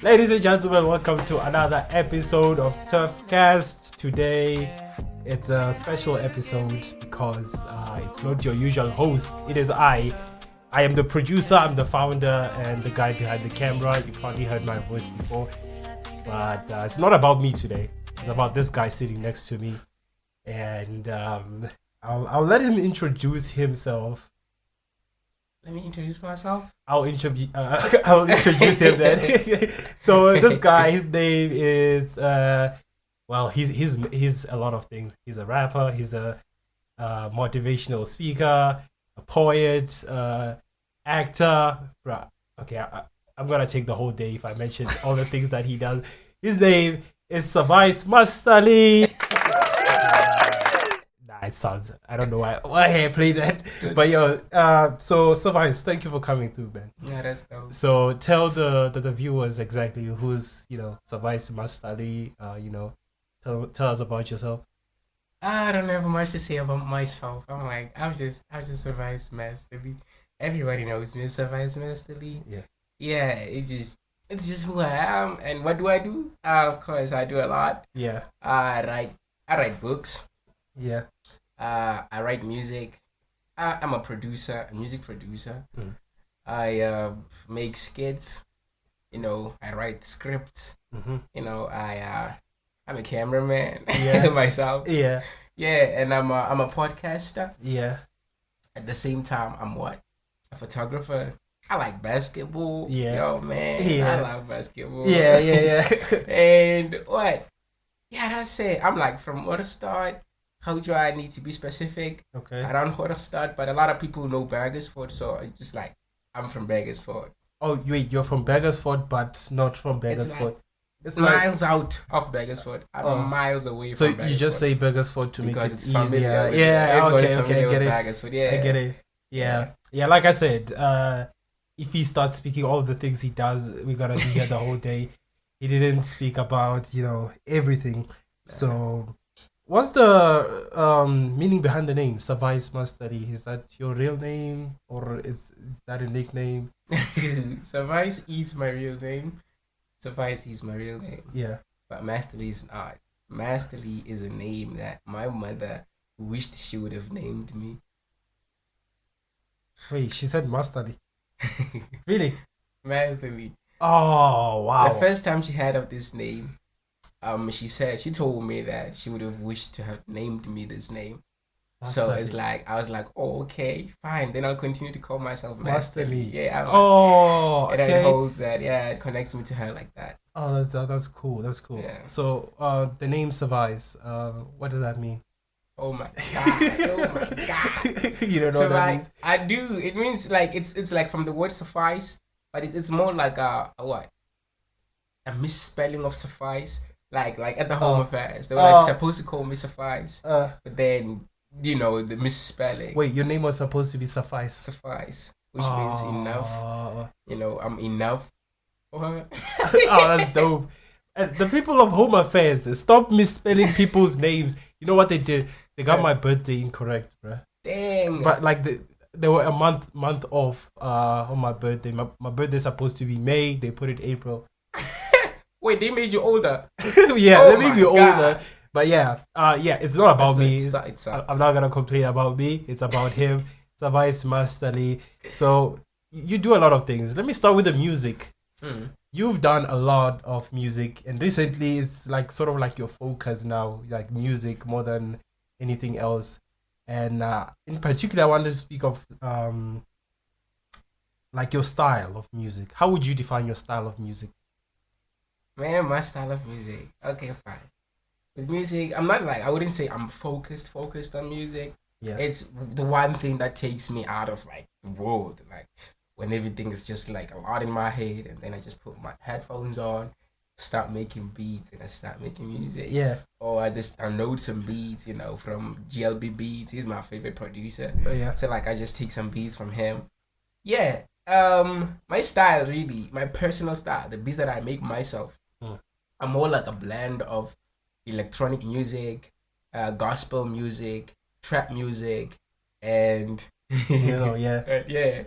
Ladies and gentlemen, welcome to another episode of Turfcast. Today, it's a special episode because it's not your usual host. It is I. I am the producer, I'm the founder, and the guy behind the camera. You probably heard my voice before. But it's not about me today. It's about this guy sitting next to me. And I'll let him introduce himself. Let me introduce myself. I'll introduce him then. So this guy, his name is he's a lot of things. He's a rapper. He's a motivational speaker, a poet, actor. Okay, I'm gonna take the whole day if I mention all the things that he does. His name is Savais Mastali. It sounds, I don't know why I played that, but so Savais, thank you for coming through, man. Yeah, that's dope. So tell the viewers exactly who's Savais Mastali. Tell us about yourself. I don't have much to say about myself. I'm just Savais Mastali. Everybody knows me as Savais Mastali. Yeah, it's just who I am. And what do? Of course, I do a lot. Yeah. I write books. Yeah. I write music. I'm a music producer. I make skits. I write scripts. I'm a cameraman. Yeah. myself. Yeah. Yeah, and I'm a podcaster. Yeah. At the same time, I'm a photographer. I like basketball. Yeah. Yo, man. Yeah. I love basketball. Yeah. And what? Yeah, that's it. I'm like from Waterstad. How do I need to be specific? Okay. Around Waterstad, but a lot of people know Bergersford, so it's just like I'm from Bergersford. Oh, wait, you're from Bergersford, but not from Bergersford. It's miles out of Bergersford. I'm miles away from Bergersford. So you just say Bergersford to because make it's it familiar. easier. Yeah, okay, I get it. Bergersford. Yeah, I get it. Yeah. Like I said, if he starts speaking all the things he does, we're gonna be here the whole day. He didn't speak about everything. So, what's the meaning behind the name Savais Mastari? Is that your real name or is that a nickname? Savais is my real name. Yeah. But Masterly is not. Masterly is a name that my mother wished she would have named me. Wait, she said Mastari. Really? Masterly. Oh, wow. The first time she heard of this name, she told me that she would have wished to have named me this name. So it's like I was like, oh, okay, fine. Then I'll continue to call myself Masterly. Yeah. Okay. And it holds that. Yeah, it connects me to her like that. Oh, that's cool. That's cool. Yeah. So, the name Savais, what does that mean? Oh my god. You don't know what that means? I do. It means like it's like from the word suffice, but it's more like a what? A misspelling of suffice. Like at the Home Affairs, they were supposed to call me Suffice, but then the misspelling. Wait, your name was supposed to be Suffice, which means enough. I'm enough. Oh, that's dope. And the people of Home Affairs, stop misspelling people's names. You know what they did? They got my birthday incorrect, bro. Dang. But like they were a month off on my birthday. My birthday's supposed to be May. They put it April. Wait, they made you older? Yeah, they made me older. But it's not about me. I'm not gonna complain about me. It's about him. Savais Mastali. So you do a lot of things. Let me start with the music. You've done a lot of music, and recently it's like sort of like your focus now, like music more than anything else. And in particular, I wanted to speak of like your style of music. How would you define your style of music? Man, my style of music. Okay, fine. With music, I'm not like, I wouldn't say I'm focused on music. Yeah. It's the one thing that takes me out of like the world. Like when everything is just like a lot in my head, and then I just put my headphones on, start making beats, and I start making music. Yeah. Or I download some beats, from GLB Beats. He's my favorite producer. Yeah. So like I just take some beats from him. Yeah. My style really, my personal style, the beats that I make myself, I'm more like a blend of electronic music, gospel music, trap music, and yeah.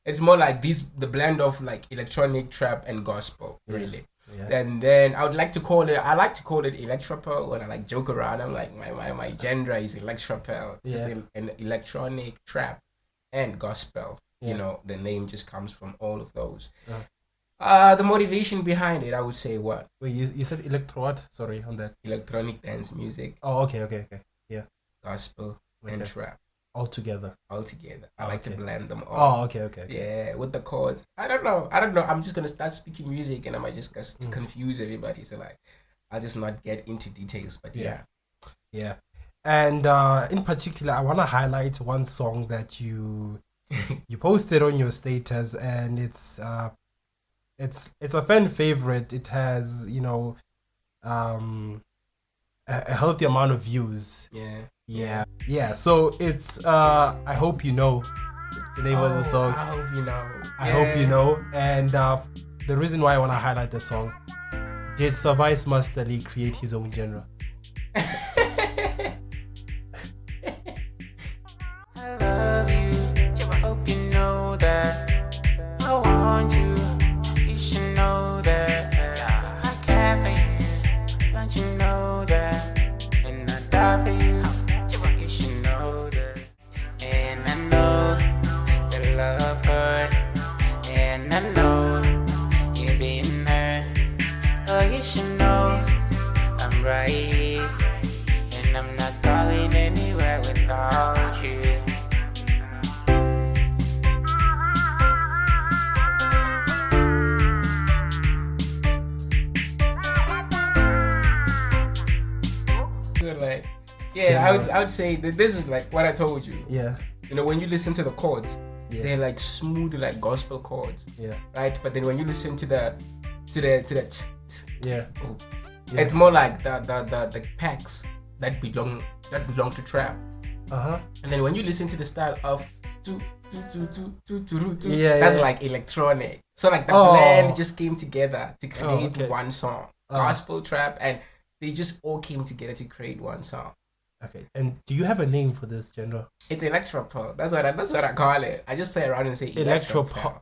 it's more like the blend of like electronic trap and gospel, really. Yeah. And then I like to call it electropop when I like joke around. I'm like my genre is electropop. It's just an electronic trap and gospel. You know, the name just comes from all of those. The motivation behind it, I would say what? Wait, you said electro what? Sorry on that. Electronic dance music. Oh, okay. Yeah. Gospel and trap. All together. I like to blend them all. Oh, okay. Yeah, with the chords. I don't know. I'm just gonna start speaking music and I might just confuse everybody. So like, I'll just not get into details. But yeah. And in particular, I want to highlight one song that you posted on your status, and it's a fan favorite. It has a healthy amount of views. Yeah. So it's I hope you know the name of the song. I hope you know. I hope you know. And the reason why I want to highlight the song, did Service Master Lee create his own genre? I love you. I hope you know that. I want you. You should know that. I care for you. Don't you know that? And I die for you. You should know that. And I know that love hurt. And I know you've been hurt. Oh, you should know I'm right here. And I'm not going anywhere without you. Like, I would say that this is like what I told you. Yeah. You know, when you listen to the chords, they're like smooth, like gospel chords. Yeah. Right. But then when you listen to the it's more like the packs that belong to trap. And then when you listen to the style of that's like electronic. So like the blend just came together to create one song, gospel, trap, and they just all came together to create one song. Okay. And do you have a name for this genre? It's electropop. That's what I call it. I just play around and say electropop.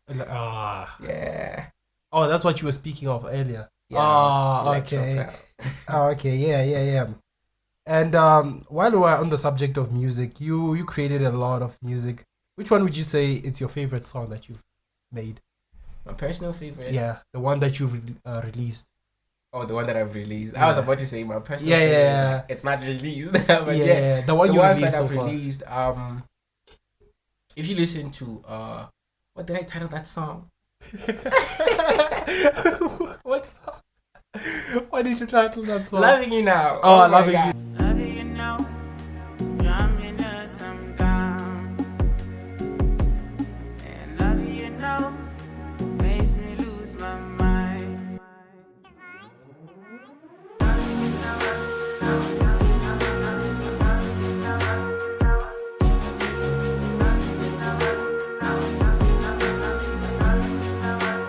Yeah. Oh, that's what you were speaking of earlier. Yeah. Okay. Okay. Yeah. And while we're on the subject of music, you created a lot of music. Which one would you say is your favorite song that you've made? My personal favorite? Yeah, the one that you've released. Oh, the one that I've released. I was about to say my personal favorite. Yeah. It's not released. But the one you ones released that I've so far. released. If you listen to what did I title that song? What song? Why did you title that song? Loving You Now. Oh, Loving You. Loving you now, driving me sometimes. And loving you now makes me lose my mind.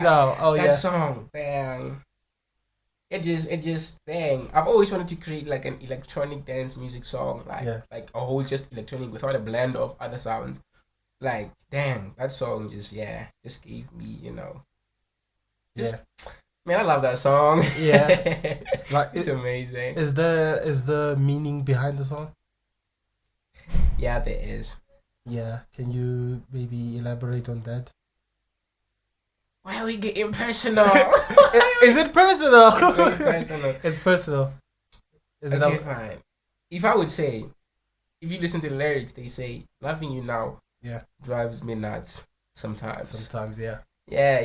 That song, dang. It just dang. I've always wanted to create like an electronic dance music song, like a whole just electronic without a blend of other sounds. Like, dang, that song just gave me, man, I love that song. Yeah. Like, it's amazing. Is the meaning behind the song? Yeah, there is. Yeah. Can you maybe elaborate on that? Why are we getting personal? Is it personal? It's very personal. It's personal. Is okay, fine. If I would say, if you listen to the lyrics, they say, "Loving you now, drives me nuts." Sometimes, yeah. Yeah,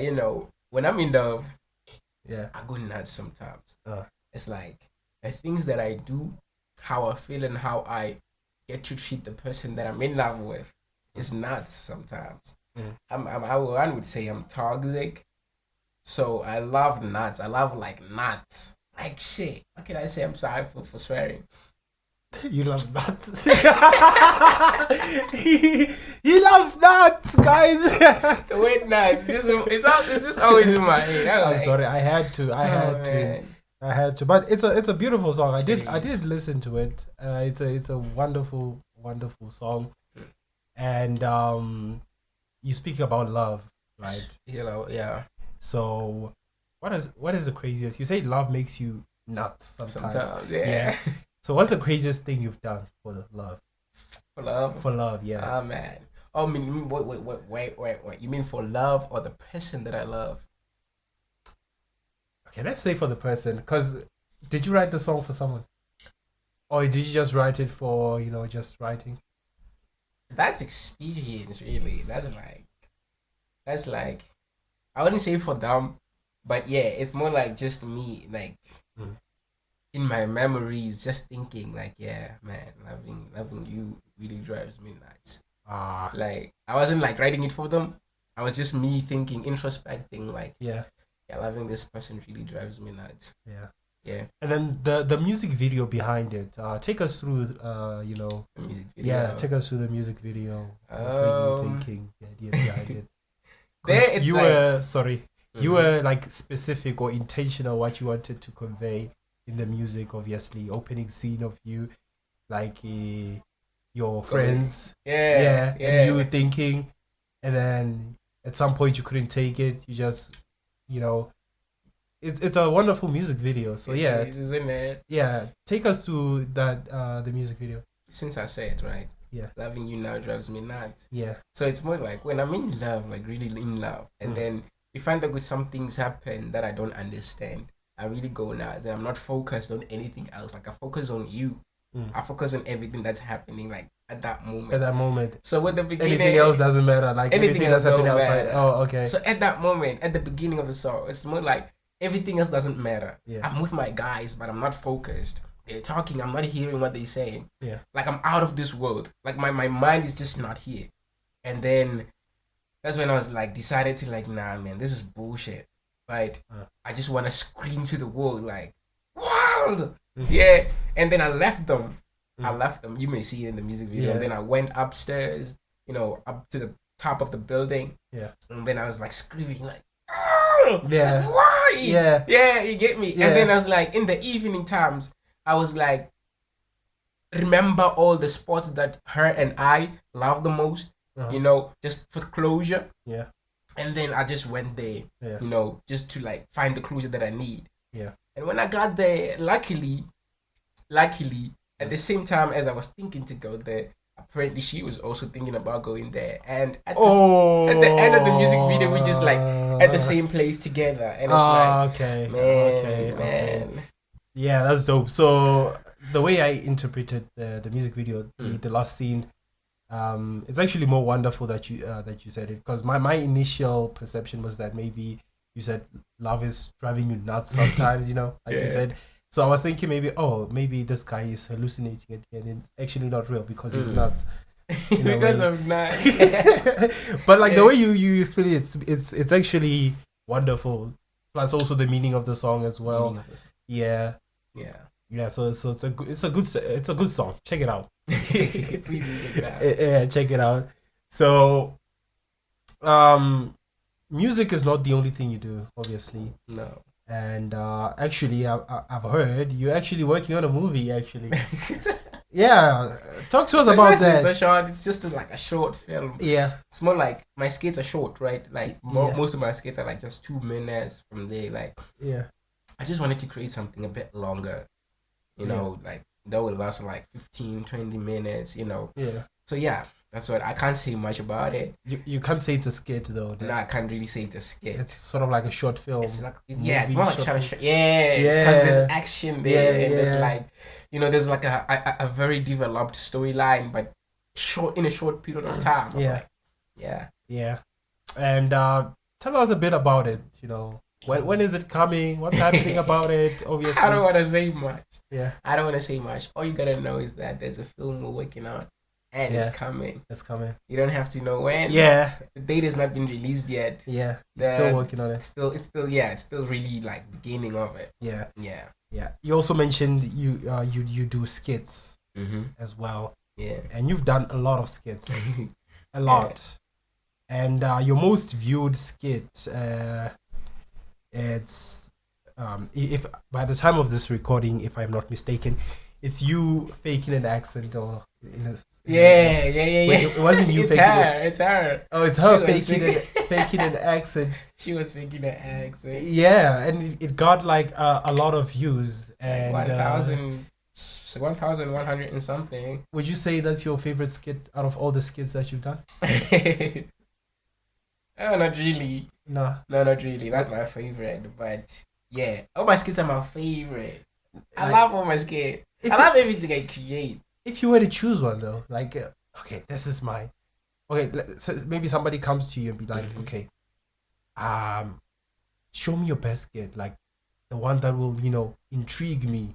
when I'm in love, I go nuts sometimes. It's like the things that I do, how I feel, and how I get to treat the person that I'm in love with is nuts sometimes. I would say I'm toxic. So I love nuts. I love like nuts. Like shit. What can I say? I'm sorry for swearing. You love nuts. He loves nuts, guys. The word nuts. It's just always in my head. I'm sorry. I had to. But it's a beautiful song. I did listen to it. It's a wonderful song. And you speak about love. right? Yeah. So, what is the craziest? You say love makes you nuts sometimes. Yeah. So, what's the craziest thing you've done for love? For love? For love, yeah. Oh, man. Oh, wait. You mean for love or the person that I love? Okay, let's say for the person. Because did you write the song for someone? Or did you just write it for, just writing? That's experience, really. That's like, I wouldn't say for them, but yeah, it's more like just me, like, in my memories, just thinking, like, yeah, man, loving you really drives me nuts. Like, I wasn't like writing it for them. I was just me thinking, introspecting, like, yeah, loving this person really drives me nuts. Yeah. And then the music video behind it. Take us through, The music video. Yeah, take us through the music video. What were you thinking? The idea behind it. You were like specific or intentional what you wanted to convey in the music. Obviously, opening scene of you, like your friends. Yeah. And you were thinking, and then at some point you couldn't take it. You just, It's a wonderful music video. So yeah, isn't it? Yeah, take us to that the music video. Since I said right, loving you now drives me nuts. Yeah. So it's more like when I'm in love, like really in love, and then you find that some things happen that I don't understand. I really go nuts, and I'm not focused on anything else. Like I focus on you. I focus on everything that's happening, like at that moment. So with the beginning, anything else doesn't matter. Like anything that's happening outside. Oh, okay. So at that moment, at the beginning of the song, it's more like everything else doesn't matter. Yeah. I'm with my guys, but I'm not focused. They're talking, I'm not hearing what they're saying. Yeah. Like I'm out of this world. Like my mind is just not here. And then that's when I was like decided to like, nah man, this is bullshit. But I just want to scream to the world like, wow! Yeah. And then I left them. You may see it in the music video. And then I went upstairs, up to the top of the building. Yeah. And then I was like screaming like, yeah. Like, why? Yeah, you get me. Yeah. And then I was like, in the evening times, I was like, remember all the spots that her and I love the most, just for closure. Yeah. And then I just went there, just to like find the closure that I need. Yeah. And when I got there, luckily, at the same time as I was thinking to go there, apparently she was also thinking about going there. And at the end of the music video, we just like at the same place together. And it's man. Yeah, that's dope. So the way I interpreted the music video, the last scene, it's actually more wonderful that you said it, because my initial perception was that maybe you said love is driving you nuts sometimes, you said. So I was thinking maybe this guy is hallucinating it, and it's actually not real because he's nuts. Because I'm nuts. But like the way you explain it, it's actually wonderful. Plus also the meaning of the song as well. Yeah. So it's a good song. Check it out. Please check it out. Yeah, check it out. So, music is not the only thing you do, obviously. No. And actually, I've heard you're actually working on a movie. Actually, yeah. Talk to us about that. It's just like a short film. Yeah. It's more like my skits are short, right? Like most of my skits are like just 2 minutes. From there, like I just wanted to create something a bit longer. Like that would last like 15-20 minutes. Yeah. So yeah. That's what I can't say much about it. You can't say it's a skit though. No, I can't really say it's a skit. It's sort of like a short film. It's like it's more like short. Yeah, because there's action there, and there's like, there's like a very developed storyline, but in a short period of time. Yeah. And tell us a bit about it. When is it coming? What's happening about it? Obviously, I don't want to say much. Yeah, I don't want to say much. All you gotta know is that there's a film we're working on. And it's coming. It's coming. You don't have to know when. Yeah. The date has not been released yet. Yeah. Still working on it. It's still really like beginning of it. Yeah. You also mentioned you do skits as well. Yeah. And you've done a lot of skits. A lot. And your most viewed skit, it's if by the time of this recording, if I'm not mistaken, it's you faking an accent or Yeah. Wait, it wasn't you It's faking her. It's her. Oh, it's her She was faking an accent. She was faking an accent. Yeah, and it got like a lot of views and Like 1,100 and something. would you say that's your favorite skit out of all the skits that you've done? Oh, not really. No. No, not really. Not my favorite, but yeah, all my skits are my favorite. I Like, love all my skits. I love everything I create. if you were to choose one though, like okay, this is mine. Okay, so maybe somebody comes to you and be like, okay, show me your best skit, like the one that will intrigue me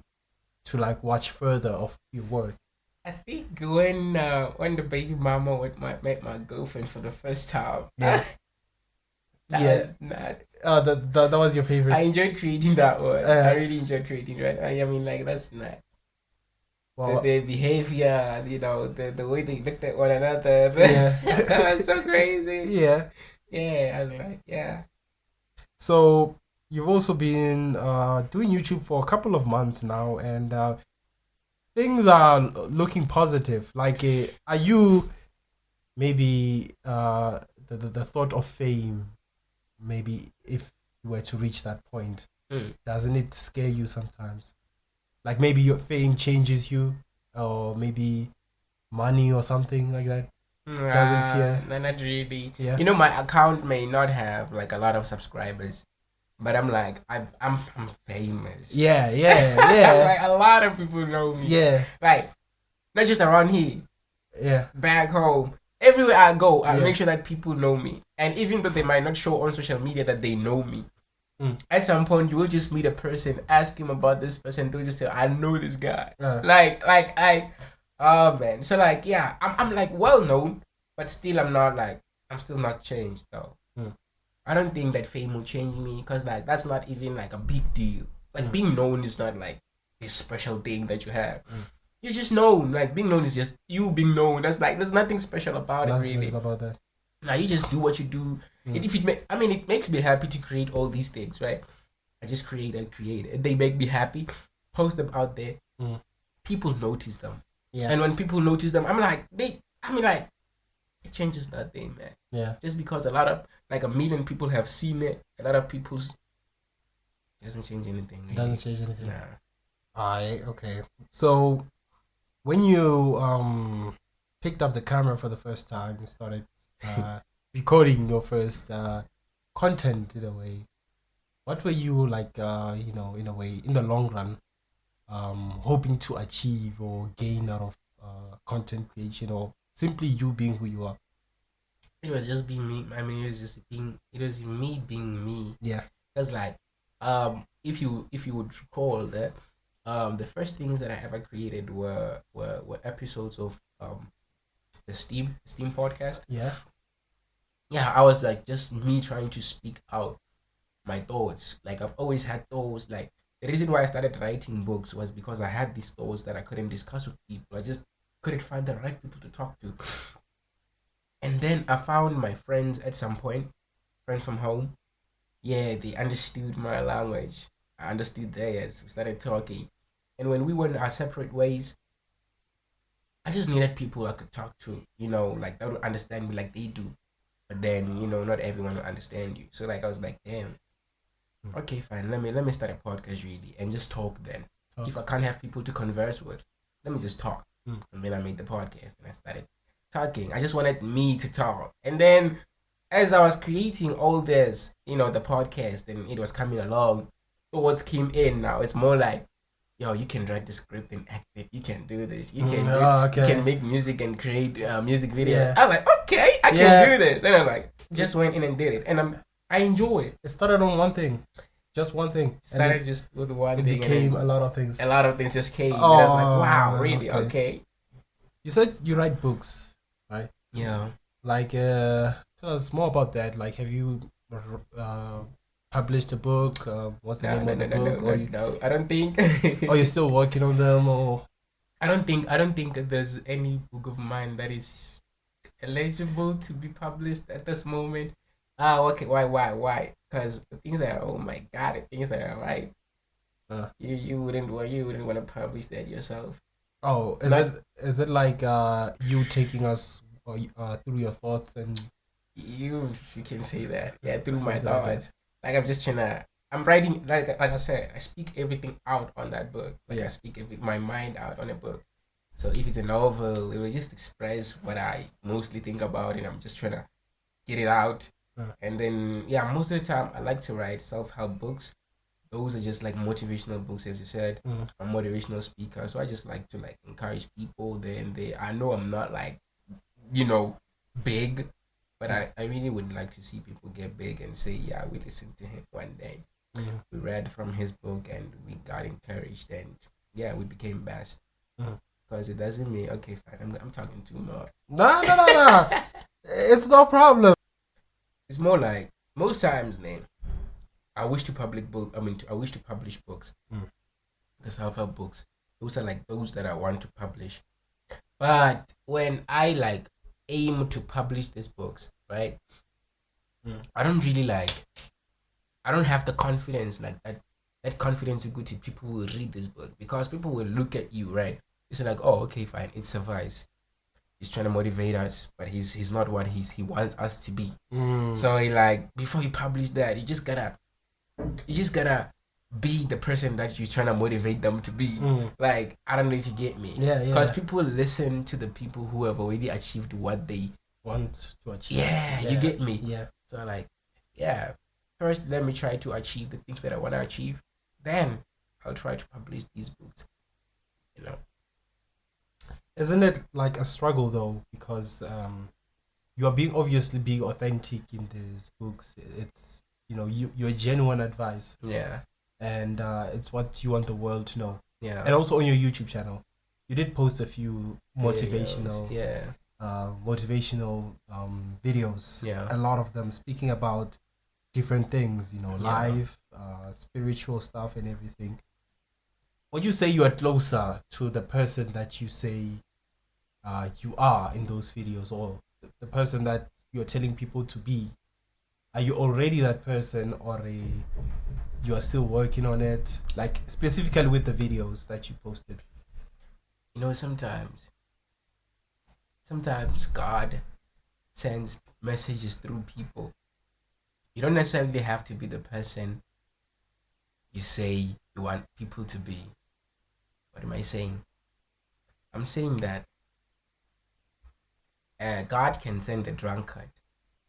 to like watch further of your work. I think when the baby mama met my girlfriend for the first time, Yeah. that was nuts. That was your favorite. I enjoyed creating that one. I really enjoyed creating that. I mean, like, that's nuts. Well, The behavior, the way they looked at one another. Yeah. That was so crazy. yeah. Yeah, I was like, yeah. So you've also been doing YouTube for a couple of months now, and things are looking positive. Like, are you maybe the thought of fame? Maybe if you were to reach that point, doesn't it scare you sometimes? Like maybe your fame changes you, or maybe money or something like that. Doesn't fear. No, not really. Yeah. My account may not have like a lot of subscribers, but I'm like I'm famous. Yeah. Like a lot of people know me. Yeah. Like not just around here, Yeah. back home. Everywhere I go, I Yeah. make sure that people know me. And even though they might not show on social media that they know me, Mm. at some point you will just meet a person, ask him about this person, they'll just say, I know this guy. Uh. Oh man. So like, yeah, I'm like well known, but still I'm still not changed though. Mm. I don't think that fame will change me because like that's not even like a big deal. Like being known is not like this special thing that you have. You're just known. Like being known is just you being known. That's like there's nothing special about it really. About that. Now you just do what you do. It makes me happy to create all these things, right? I just create and create. And they make me happy. Post them out there. People notice them. Yeah. And when people notice them, it changes nothing, man. Yeah. Just because a million people have seen it, a lot of people's it doesn't change anything. Really. Doesn't change anything. Nah. Okay. So when you picked up the camera for the first time and started recording your first content in a way, what were you like in a way in the long run hoping to achieve or gain out of content creation, or simply you being who you are? It was just being me. It was me being me. Yeah. Because like if you would recall that the first things that I ever created were episodes of the Steam podcast. Yeah, I was like just me trying to speak out my thoughts. Like I've always had thoughts. Like the reason why I started writing books was because I had these thoughts that I couldn't discuss with people. I just couldn't find the right people to talk to. And then I found my friends at some point, friends from home. Yeah, they understood my language. I understood theirs. We started talking. And when we went our separate ways, I just needed people I could talk to, like that would understand me like they do. But then, not everyone will understand you. So like I was like, damn, okay, fine. Let me start a podcast really and just talk then. If I can't have people to converse with, let me just talk. And then I made the podcast and I started talking. I just wanted me to talk. And then as I was creating all this, the podcast, and it was coming along, thoughts came in now. It's more like, yo, you can write the script and act it. You can do this. You can you can make music and create music video. Yeah. I'm like, okay, I can do this. And I'm like, just went in and did it. And I enjoy it. It started on one thing. Just one thing. Started just with one it thing. It became and a lot of things. A lot of things just came. And I was like, wow, really? Okay. You said you write books, right? Yeah. Like, tell us more about that. Like, have you published a book? What's the name of the book? No, I don't think. Or you're still working on them, or? I don't think there's any book of mine that is eligible to be published at this moment. Okay, why? Because the things that I write, You wouldn't want to publish that yourself. Oh, is it like you taking us through your thoughts and you can say that, yeah, through my something like thoughts. Like I'm just I'm writing, like I said, I speak everything out on that book. Like I speak my mind out on a book. So if it's a novel, it will just express what I mostly think about, and I'm just trying to get it out. And then most of the time I like to write self-help books. Those are just like motivational books, as you said. I'm a motivational speaker, so I just like to like encourage people. I know I'm not like, big, but I really would like to see people get big and say, yeah, we listened to him one day. We read from his book and we got encouraged, and we became best. Because it doesn't mean, okay, fine, I'm talking too much. No. It's no problem. It's more like most times, I wish to publish books. The self-help books. Those are like those that I want to publish. But when I like aim to publish these books, right? I don't really I don't have the confidence like that. That confidence to go to people will read this book, because people will look at you, right? It's like, oh, okay, fine, it survives. He's trying to motivate us, but he's not what he wants us to be. So like before you publish that, you just gotta be the person that you're trying to motivate them to be. Like, I don't know if you get me. Because people listen to the people who have already achieved what they want to achieve. You get me. So like, first let me try to achieve the things that I want to achieve. Then I'll try to publish these books. Isn't it like a struggle though? Because you are obviously being authentic in these books. It's your genuine advice. And it's what you want the world to know. And also on your YouTube channel, you did post a few motivational videos. A lot of them speaking about different things, life, spiritual stuff and everything. Would you say you are closer to the person that you say you are in those videos, or the person that you're telling people to be? Are you already that person, or you are still working on it? Like specifically with the videos that you posted. Sometimes God sends messages through people. You don't necessarily have to be the person you say you want people to be. What am I saying? I'm saying that God can send a drunkard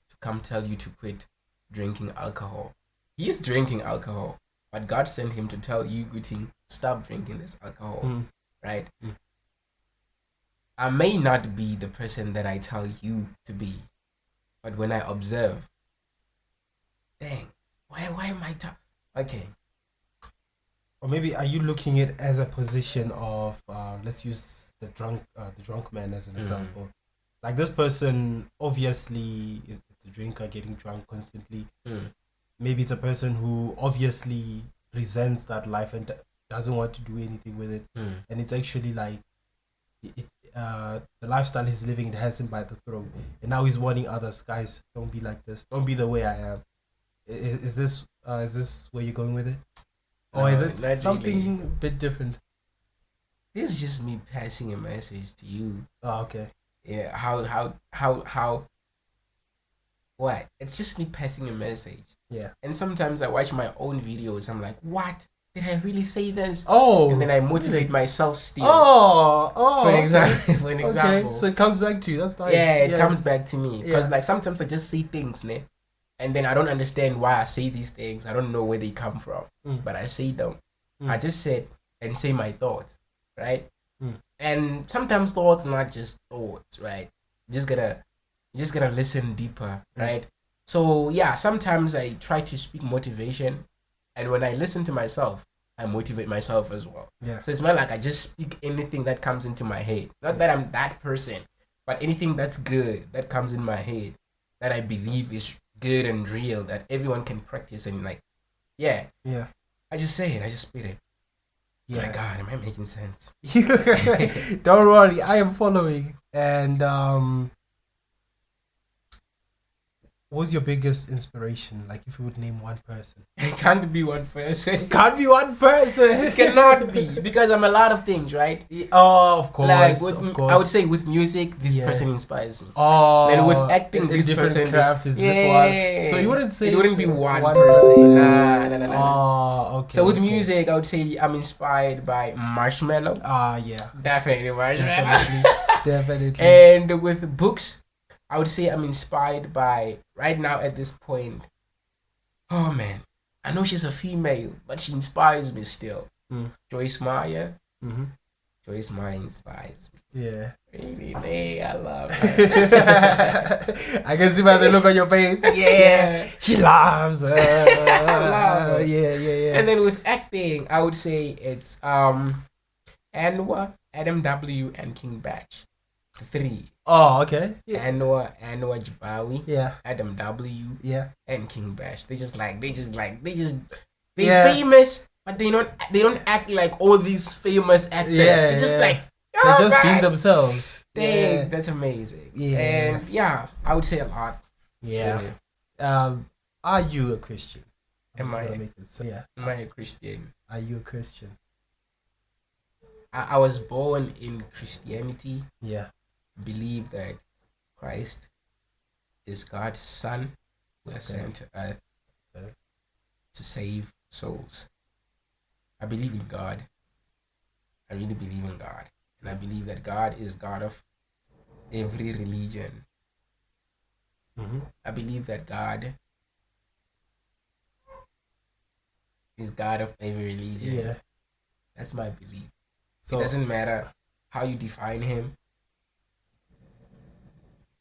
to come tell you to quit drinking alcohol. He's drinking alcohol, but God sent him to tell you, Guting, stop drinking this alcohol, right? I may not be the person that I tell you to be, but when I observe, dang, why am I okay. Or maybe are you looking at it as a position of let's use the drunk man as an example. Like this person obviously is a drinker, getting drunk constantly. Maybe it's a person who obviously resents that life and doesn't want to do anything with it. And it's actually like the lifestyle he's living, it has him by the throat. And now he's warning others, guys, don't be like this. Don't be the way I am. Is this where you're going with it? Or is it something a bit different? This is just me passing a message to you. Oh, okay. Yeah, how what? It's just me passing a message. Yeah. And sometimes I watch my own videos, I'm like, what? Did I really say this? Oh. And then I motivate myself still. Oh. For an example. Okay, so it comes back to you. That's nice. Yeah, it comes back to me. Because like sometimes I just say things, and then I don't understand why I say these things. I don't know where they come from. But I say them. I just said and say my thoughts, right? And sometimes thoughts are not just thoughts, right? You just gotta listen deeper, right? So yeah, sometimes I try to speak motivation, and when I listen to myself, I motivate myself as well. Yeah. So it's not like I just speak anything that comes into my head. Not that I'm that person, but anything that's good that comes in my head that I believe is good and real that everyone can practice and like, yeah. I just say it. I just spit it. Yeah. Oh my God, am I making sense? Don't worry, I am following. And What was your biggest inspiration? Like, if you would name one person. It can't be one person. It can't be one person. It cannot be, because I'm a lot of things, right? Oh, of course. Like of course. I would say with music, this person inspires me. Oh. Then with acting, this different person craft is this one. So you wouldn't say it wouldn't be one person. person. Nah. Oh, okay. So with music, I would say I'm inspired by Marshmello. Yeah. Definitely Marshmello. Definitely. And with books, I would say I'm inspired by, right now at this point, oh man, I know she's a female, but she inspires me still. Joyce Meyer. Mm-hmm. Joyce Meyer inspires me. Yeah. Really, I love her. I can see by the look on your face. Yeah. She loves her. I love her. Yeah. And then with acting, I would say it's Anwar, Adam W, and King Batch. The three. Oh, okay. Yeah. Anwar Jabawi, Yeah. Adam W, Yeah. and King Bash. They're Yeah. famous, but they don't act like all these famous actors. They're just like, they're just being themselves. Dang, that's amazing. Yeah. And yeah, I would say a lot. Yeah. Really. Are you a Christian? Am I a Christian? Are you a Christian? I was born in Christianity. Yeah. Believe that Christ is God's son who was sent to earth to save souls. I believe in God. I really believe in God. And I believe that God is God of every religion. Mm-hmm. I believe that God is God of every religion. Yeah. That's my belief. So it doesn't matter how you define him.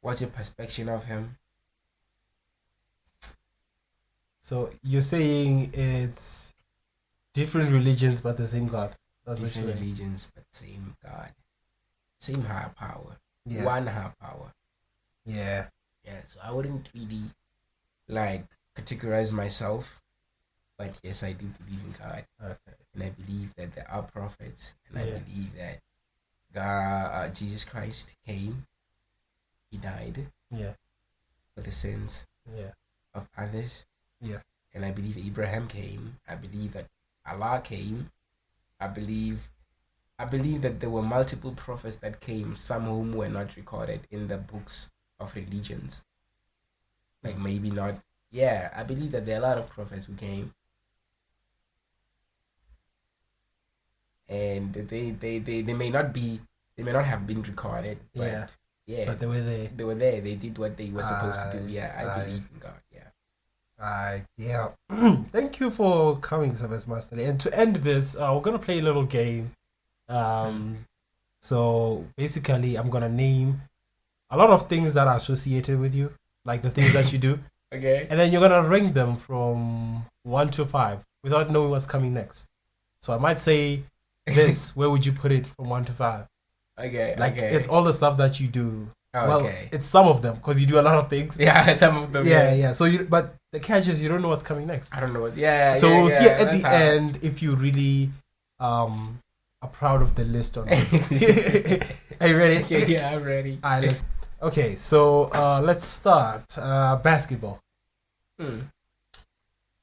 What's your perspective of him? So you're saying it's different religions but the same God. That's Different what you're saying. religions, but same God. Same higher power. Yeah. One higher power. Yeah. Yeah, so I wouldn't really categorize myself. But yes, I do believe in God. Okay. And I believe that there are prophets. And I Yeah. believe that God, Jesus Christ came. He died Yeah. for the sins Yeah. of others. Yeah. And I believe Abraham came. I believe that Allah came. I believe that there were multiple prophets that came, some whom were not recorded in the books of religions. Like maybe not. Yeah, I believe that there are a lot of prophets who came. And they may not have been recorded, but yeah. But they were there. They were there. They did what they were supposed to do. Yeah, I believe in God. Yeah. Yeah. Thank you for coming, Service Master. And to end this, we're gonna play a little game. So basically, I'm gonna name a lot of things that are associated with you, like the things that you do, Okay. and then you're gonna rank them from 1 to 5 without knowing what's coming next. So I might say this. Where would you put it from 1 to 5? Okay. Like okay. it's all the stuff that you do. Oh, Well, okay. it's some of them because you do a lot of things. Yeah, some of them. Yeah. So but the catch is you don't know what's coming next. I don't know what. Yeah. So yeah, we'll yeah, see at that's the how- end if you really are proud of the list or not. Are you ready? Okay, yeah, I'm ready. Alright, okay, so let's start. Basketball.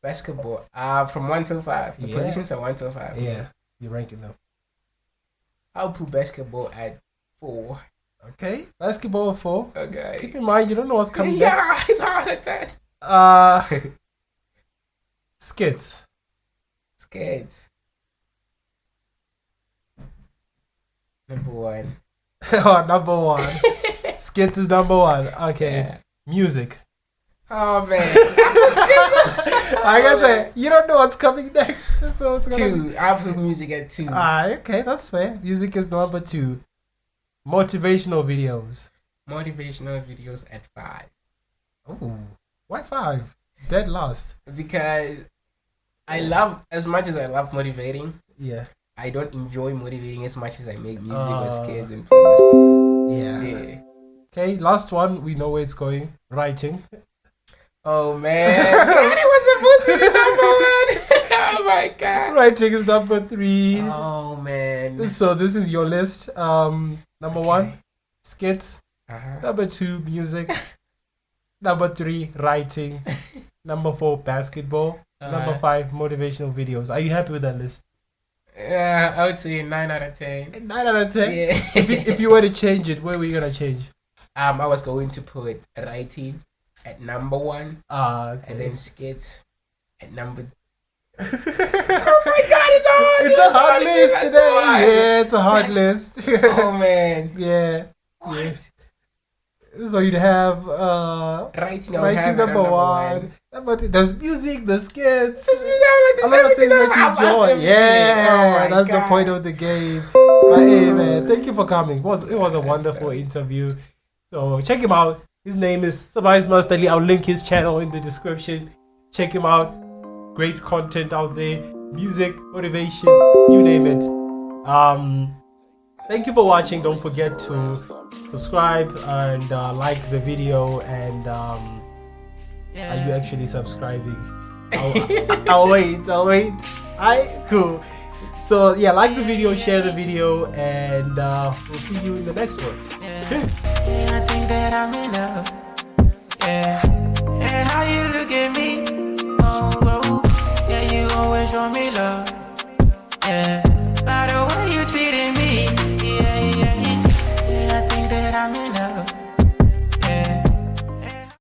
Basketball. From 1 to 5. The Yeah. positions are 1 to 5. Yeah, you're ranking them. I'll put basketball at 4. Okay, basketball 4. Okay. Keep in mind you don't know what's coming Yeah, next. it's hard at that. Skits. Scared. Number 1. Oh, number 1. Skits is number 1. Okay, Yeah. music. Oh man. Like I said, you don't know what's coming next. So it's gonna be... 2. I'll put music at 2. Okay, that's fair. Music is number 2. Motivational videos. Motivational videos at 5. Oh, why 5? Dead last. Because as much as I love motivating, Yeah. I don't enjoy motivating as much as I make music with kids and play basketball. Yeah. Yeah. Okay, last one. We know where it's going. Writing. Oh man, that was supposed to be number 1. Oh my god. Writing is number 3. Oh man. So this is your list. Number 1, skits. Uh-huh. Number 2, music. Number 3, writing. Number 4, basketball. Number 5, motivational videos. Are you happy with that list? Yeah, I would say 9 out of 10. 9 out of 10? Yeah. If you were to change it, where were you going to change? I was going to put writing at number 1. Okay. And then skits at number... Oh my god, it's hard! It's a hard list today. Yeah, it's a hard list. Oh man. Yeah. What? Yeah. So you'd have Writing number 1. But there's music, there's skits. There's music, a lot of things that you enjoy. Yeah, that's the point of the game. But hey man, thank you for coming. It was a wonderful interview. So check him out. His name is Surprise Master Lee. I'll link his channel in the description. Check him out. Great content out there. Music, motivation, you name it. Thank you for watching. Don't forget to subscribe and like the video. And are you actually subscribing? I'll wait. Cool. So yeah, like the video, share the video, and we'll see you in the next one. Peace. Yeah, I think that I'm in love. Yeah, and how you look at me? Oh, yeah, you always show me love. Yeah.